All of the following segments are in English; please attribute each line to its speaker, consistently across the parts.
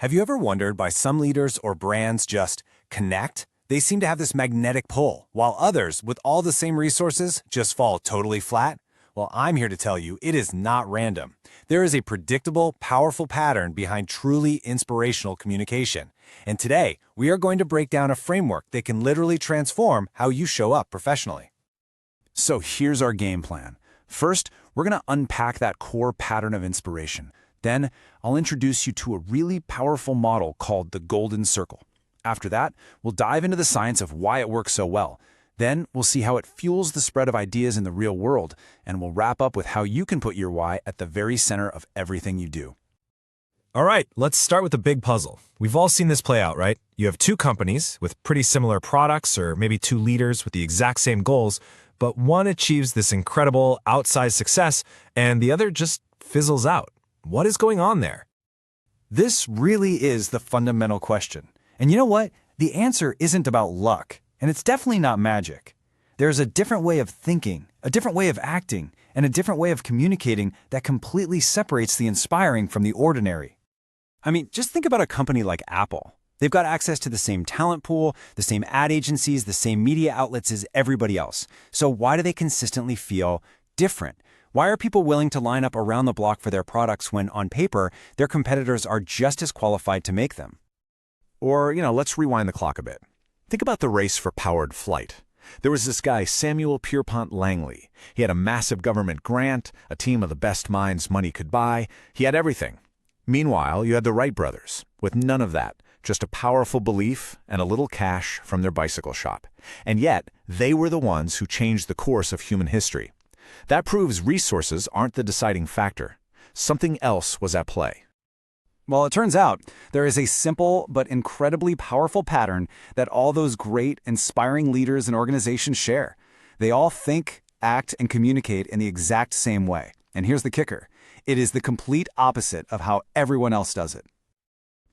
Speaker 1: Have you ever wondered why some leaders or brands just connect? They seem to have this magnetic pull, while others, with all the same resources, just fall totally flat? Well, I'm here to tell you it is not random. There is a predictable, powerful pattern behind truly inspirational communication. And today, we are going to break down a framework that can literally transform how you show up professionally.
Speaker 2: So here's our game plan. First, we're going to unpack that core pattern of inspiration. Then, I'll introduce you to a really powerful model called the Golden Circle. After that, we'll dive into the science of why it works so well. Then, we'll see how it fuels the spread of ideas in the real world, and we'll wrap up with how you can put your why at the very center of everything you do.
Speaker 3: All right, let's start with the big puzzle. We've all seen this play out, right? You have two companies with pretty similar products, or maybe two leaders with the exact same goals, but one achieves this incredible outsized success, and the other just fizzles out. What is going on there?
Speaker 1: This really is the fundamental question. And you know what? The answer isn't about luck, and it's definitely not magic. There's a different way of thinking, a different way of acting, and a different way of communicating that completely separates the inspiring from the ordinary. I mean, just think about a company like Apple. They've got access to the same talent pool, the same ad agencies, the same media outlets as everybody else. So why do they consistently feel different? Why are people willing to line up around the block for their products when, on paper, their competitors are just as qualified to make them?
Speaker 2: Or, let's rewind the clock a bit. Think about the race for powered flight. There was this guy, Pierpont Langley. He had a massive government grant, a team of the best minds money could buy. He had everything. Meanwhile, you had the Wright Brothers, with none of that, just a powerful belief and a little cash from their bicycle shop. And yet, they were the ones who changed the course of human history. That proves resources aren't the deciding factor. Something else was at play.
Speaker 1: Well, it turns out there is a simple but incredibly powerful pattern that all those great, inspiring leaders and organizations share. They all think, act, and communicate in the exact same way. And here's the kicker. It is the complete opposite of how everyone else does it.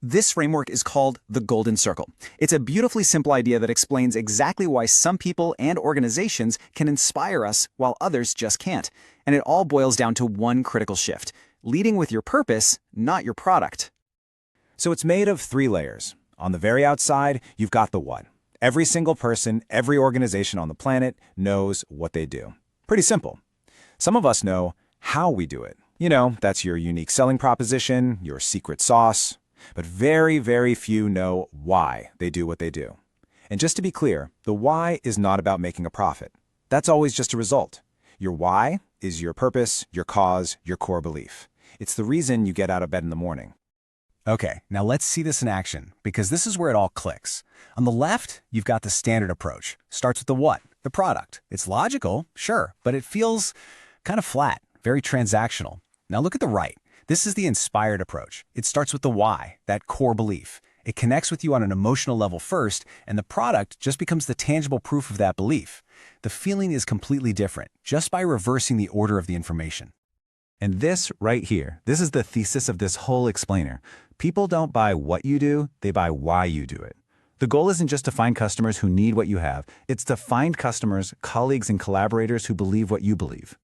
Speaker 1: This framework is called the Golden Circle. It's a beautifully simple idea that explains exactly why some people and organizations can inspire us while others just can't. And it all boils down to one critical shift: leading with your purpose, not your product. So it's made of 3 layers. On the very outside, you've got the what. Every single person, every organization on the planet knows what they do. Pretty simple. Some of us know how we do it. That's your unique selling proposition, your secret sauce. But very, very few know why they do what they do. And just to be clear, the why is not about making a profit. That's always just a result. Your why is your purpose, your cause, your core belief. It's the reason you get out of bed in the morning. Okay, now let's see this in action, because this is where it all clicks. On the left, you've got the standard approach. Starts with the what, the product. It's logical, sure, but it feels kind of flat, very transactional. Now look at the right. This is the inspired approach. It starts with the why, that core belief. It connects with you on an emotional level first, and the product just becomes the tangible proof of that belief. The feeling is completely different, just by reversing the order of the information. And this right here, this is the thesis of this whole explainer. People don't buy what you do, they buy why you do it. The goal isn't just to find customers who need what you have, it's to find customers, colleagues, and collaborators who believe what you believe.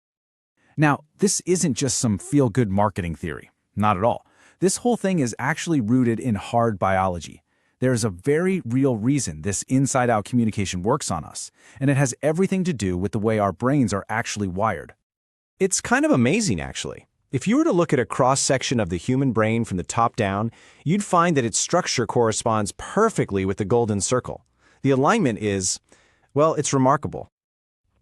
Speaker 1: Now, this isn't just some feel-good marketing theory. Not at all. This whole thing is actually rooted in hard biology. There is a very real reason this inside-out communication works on us, and it has everything to do with the way our brains are actually wired.
Speaker 4: It's kind of amazing, actually. If you were to look at a cross-section of the human brain from the top down, you'd find that its structure corresponds perfectly with the Golden Circle. The alignment is, well, it's remarkable.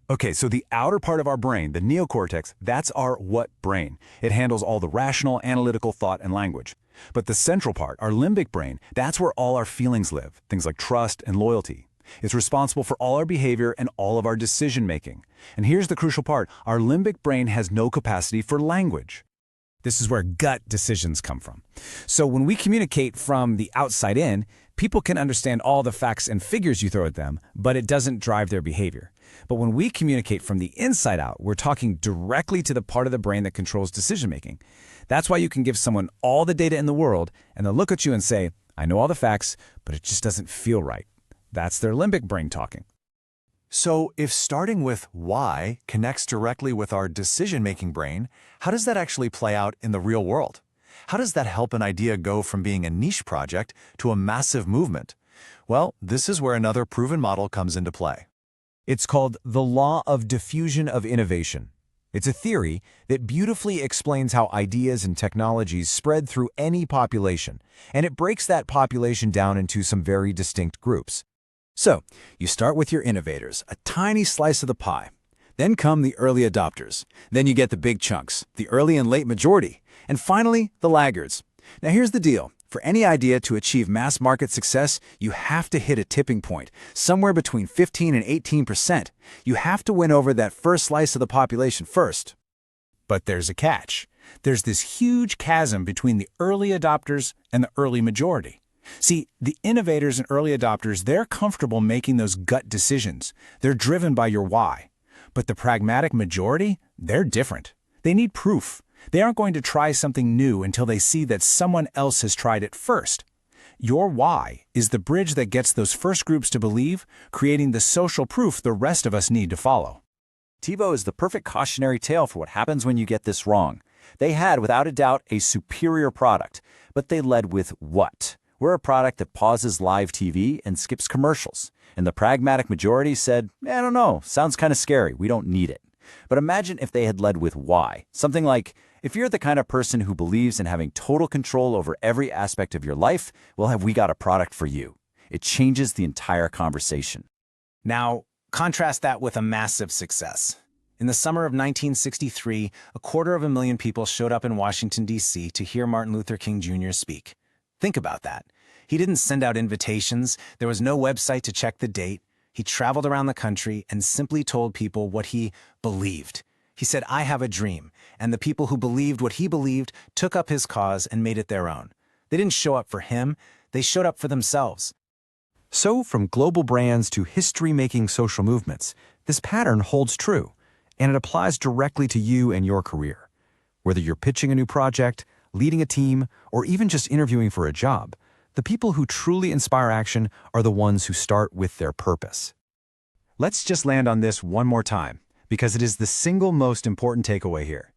Speaker 2: Okay, so the outer part of our brain, the neocortex, that's our what brain. It handles all the rational, analytical thought and language. But the central part, our limbic brain, that's where all our feelings live, things like trust and loyalty. It's responsible for all our behavior and all of our decision-making. And here's the crucial part. Our limbic brain has no capacity for language. This is where gut decisions come from. So when we communicate from the outside in, people can understand all the facts and figures you throw at them, but it doesn't drive their behavior. But when we communicate from the inside out, we're talking directly to the part of the brain that controls decision-making. That's why you can give someone all the data in the world, and they'll look at you and say, I know all the facts, but it just doesn't feel right. That's their limbic brain talking.
Speaker 1: So if starting with why connects directly with our decision-making brain, how does that actually play out in the real world?
Speaker 2: How does that help an idea go from being a niche project to a massive movement? Well, this is where another proven model comes into play. It's called the law of diffusion of innovation. It's a theory that beautifully explains how ideas and technologies spread through any population, and it breaks that population down into some very distinct groups.
Speaker 1: So, you start with your innovators, a tiny slice of the pie. Then come the early adopters. Then you get the big chunks, the early and late majority. And finally, the laggards. Now here's the deal. For any idea to achieve mass market success, you have to hit a tipping point, somewhere between 15 and 18%. You have to win over that first slice of the population first. But there's a catch. There's this huge chasm between the early adopters and the early majority. See, the innovators and early adopters, they're comfortable making those gut decisions. They're driven by your why. But the pragmatic majority, they're different. They need proof. They aren't going to try something new until they see that someone else has tried it first. Your why is the bridge that gets those first groups to believe, creating the social proof the rest of us need to follow.
Speaker 5: TiVo is the perfect cautionary tale for what happens when you get this wrong. They had, without a doubt, a superior product, but they led with what? We're a product that pauses live TV and skips commercials. And the pragmatic majority said, I don't know, sounds kind of scary, we don't need it. But imagine if they had led with why. Something like, if you're the kind of person who believes in having total control over every aspect of your life, well, have we got a product for you. It changes the entire conversation.
Speaker 1: Now, contrast that with a massive success. In the summer of 1963, 250,000 people showed up in Washington, D.C. to hear Martin Luther King Jr. speak. Think about that. He didn't send out invitations. There was no website to check the date. He traveled around the country and simply told people what he believed. He said, I have a dream. And the people who believed what he believed took up his cause and made it their own. They didn't show up for him. They showed up for themselves.
Speaker 2: So, from global brands to history-making social movements, this pattern holds true, and it applies directly to you and your career. Whether you're pitching a new project, leading a team, or even just interviewing for a job, the people who truly inspire action are the ones who start with their purpose. Let's just land on this one more time, because it is the single most important takeaway here.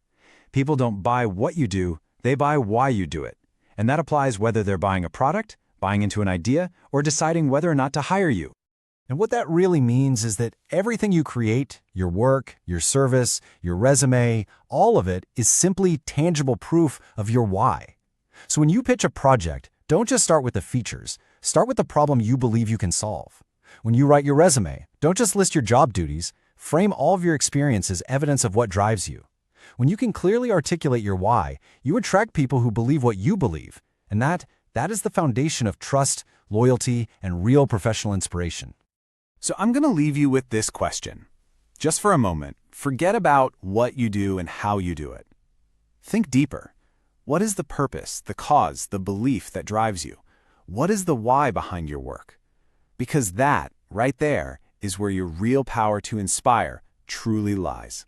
Speaker 2: People don't buy what you do, they buy why you do it. And that applies whether they're buying a product, buying into an idea, or deciding whether or not to hire you. And what that really means is that everything you create, your work, your service, your resume, all of it is simply tangible proof of your why. So when you pitch a project, don't just start with the features. Start with the problem you believe you can solve. When you write your resume, don't just list your job duties. Frame all of your experience as evidence of what drives you. When you can clearly articulate your why, you attract people who believe what you believe. And that is the foundation of trust, loyalty, and real professional inspiration.
Speaker 1: So I'm going to leave you with this question. Just for a moment, forget about what you do and how you do it. Think deeper. What is the purpose, the cause, the belief that drives you? What is the why behind your work? Because that, right there, is where your real power to inspire truly lies.